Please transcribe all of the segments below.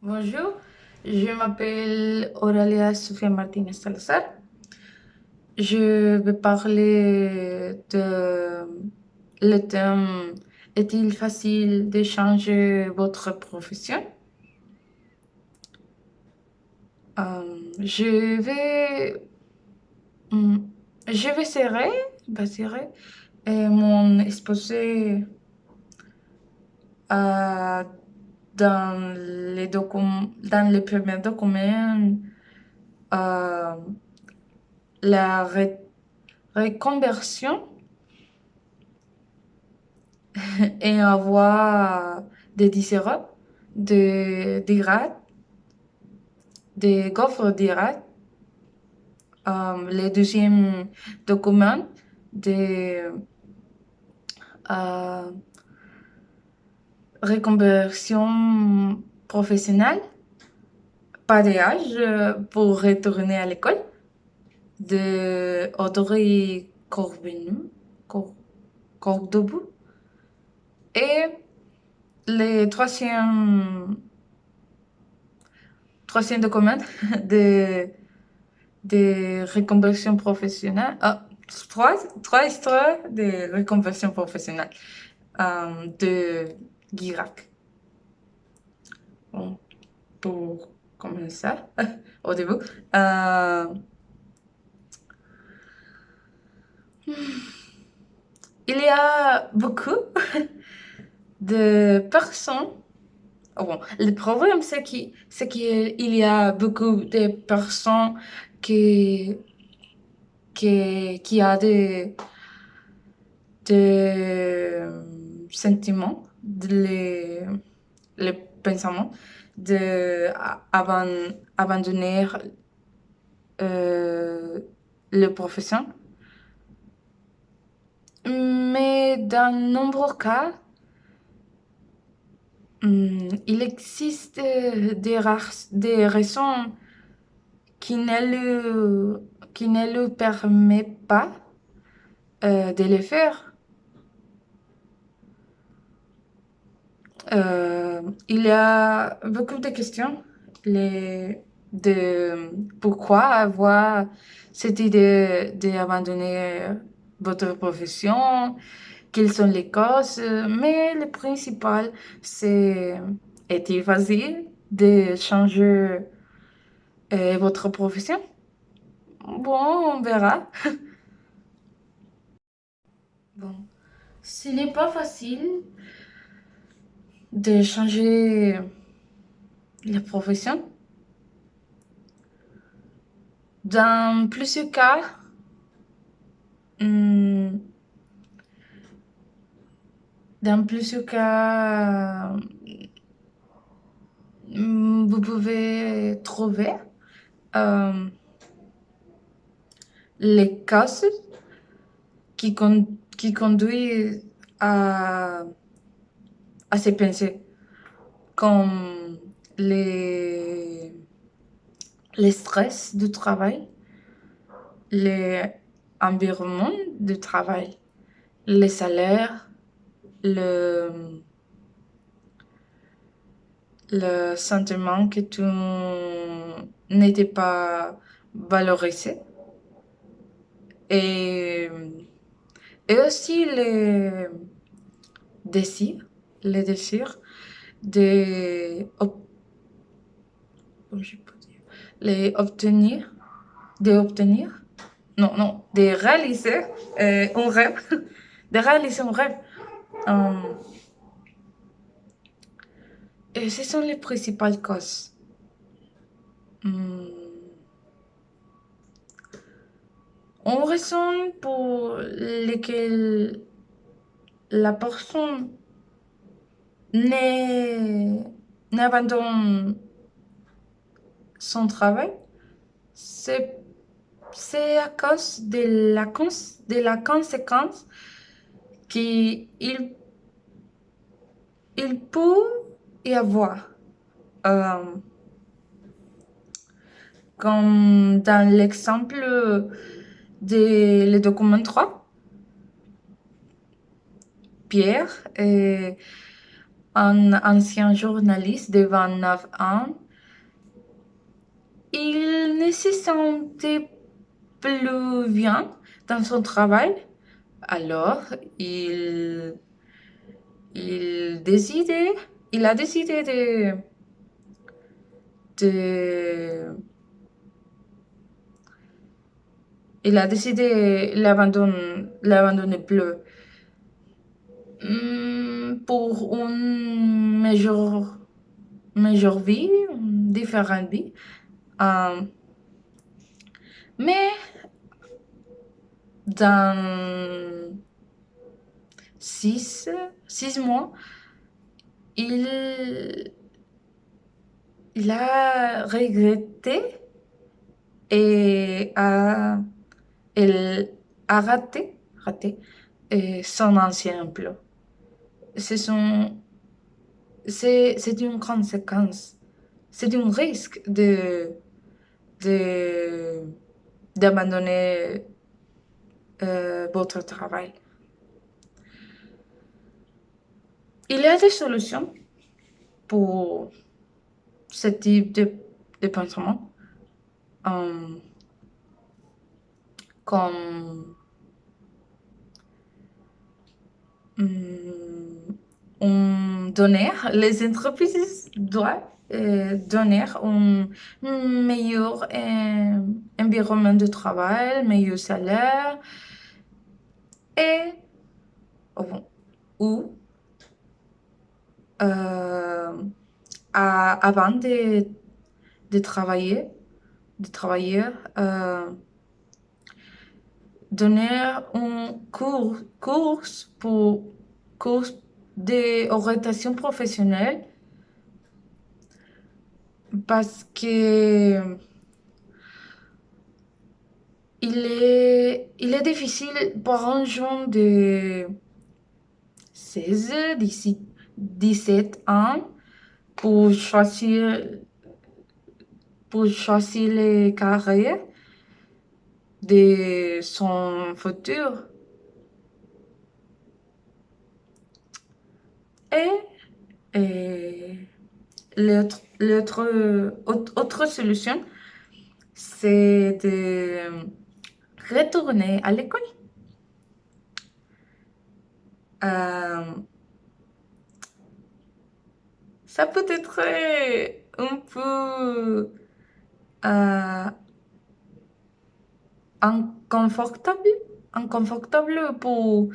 Bonjour, je m'appelle Auralia Sofia Martinez Salazar. Je vais parler de le thème est-il facile de changer votre profession? Je vais, hmm, je vais baser mon exposé euh, dans les premiers documents, euh, la reconversion et avoir des différents des grades, des coffres de grades. Le deuxième document de euh, reconversion professionnelle, pas d'âge pour retourner à l'école, de Audrey Cordobu. Et le troisième document de reconversion professionnelle. Ah, trois histoires de reconversion professionnelle de Guirac. Bon, pour commencer au début. Euh, il y a beaucoup de personnes. Oh bon, le problème, c'est qu'il y a beaucoup de personnes qui, qui a des sentiments, les pensements de abandonner euh, le profession. Mais dans de nombreux cas, il existe des raisons qui ne le, qui ne le permettent pas de le faire. Il y a beaucoup de questions de pourquoi avoir cette idée d'abandonner votre profession, quelles sont les causes, mais le principal, c'est est-il facile de changer votre profession? Bon, on verra. Bon, ce n'est pas facile de changer la profession. Dans plusieurs cas, hum, dans plusieurs cas, vous pouvez trouver euh, les causes qui conduisent à, à ces pensées, comme les, les stress du travail, l'environnement du travail, les salaires, le, le sentiment que tout n'était pas valorisé et, et aussi désirs, les désirs de, comment je peux dire, les obtenir, d'obtenir, non, non, de réaliser un rêve, de réaliser un rêve. Euh, et ce sont les principales causes. Hum, On raison pour lesquelles la personne n'est- n'abandonne son travail, c'est c'est à cause de la conséquence qu'il il peut y avoir. Euh, Comme dans l'exemple de le document 3, Pierre un ancien journaliste de 29 ans. Il ne se sentait plus bien dans son travail, alors il décidait, il a décidé de il a décidé l'abandonner plus. Pour une meilleure vie, une différente vie. Euh, mais dans six mois, il, il a regretté et il a raté son ancien emploi. Ce sont c'est une conséquence, c'est un risque de, d'abandonner votre travail. Il y a des solutions pour ce type de pensement, euh, comme donner, les entreprises doivent donner un meilleur environnement de travail, meilleur salaire et ou euh, avant de travailler, euh, donner un cours d'orientation professionnelle parce que il est difficile pour un jeune de 16, 17 ans pour choisir les carrières de son futur. Et autre solution, c'est de retourner à l'école. Euh, Ça peut être un peu euh, inconfortable, inconfortable ou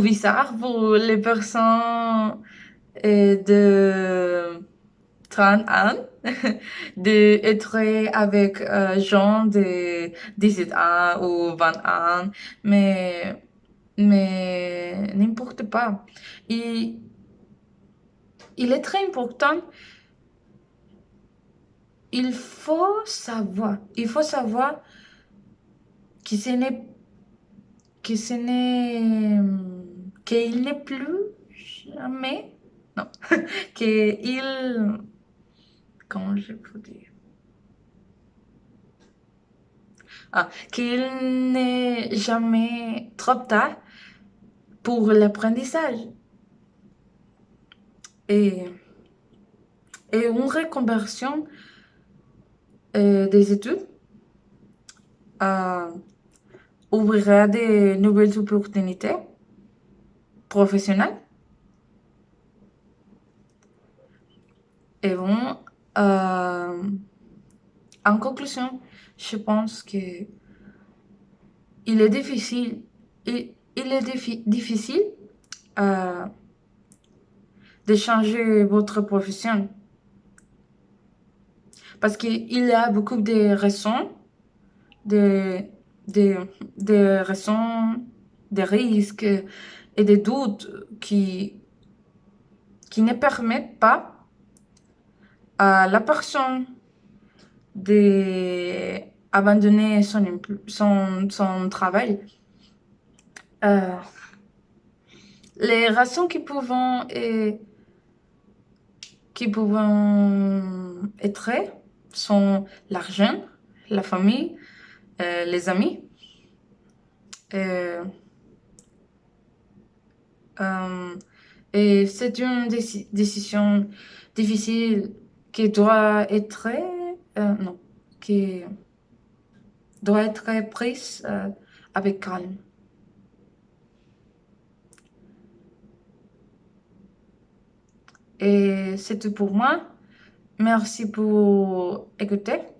bizarre pour les personnes de 30 ans, d'être avec gens de 17 ans ou 20 ans, mais n'importe pas. Il, il est très important, il faut savoir que ce n'est, qu'il n'est plus jamais, non, qu'il, comment je peux dire, qu'il n'est jamais trop tard pour l'apprentissage et, et une reconversion des études euh, ouvrira de nouvelles opportunités professionnelles. Et bon, en conclusion, je pense que il est difficile, il est difficile euh, de changer votre profession parce qu'il y a beaucoup de raisons, de, de, de raisons, des risques et des doutes qui ne permettent pas à la personne d'abandonner son travail. Euh, les raisons qui peuvent être sont l'argent, la famille, les amis, euh, euh, Et c'est une décision difficile qui doit être, non, qui doit être prise avec calme. Et c'est tout pour moi. Merci pour écouter.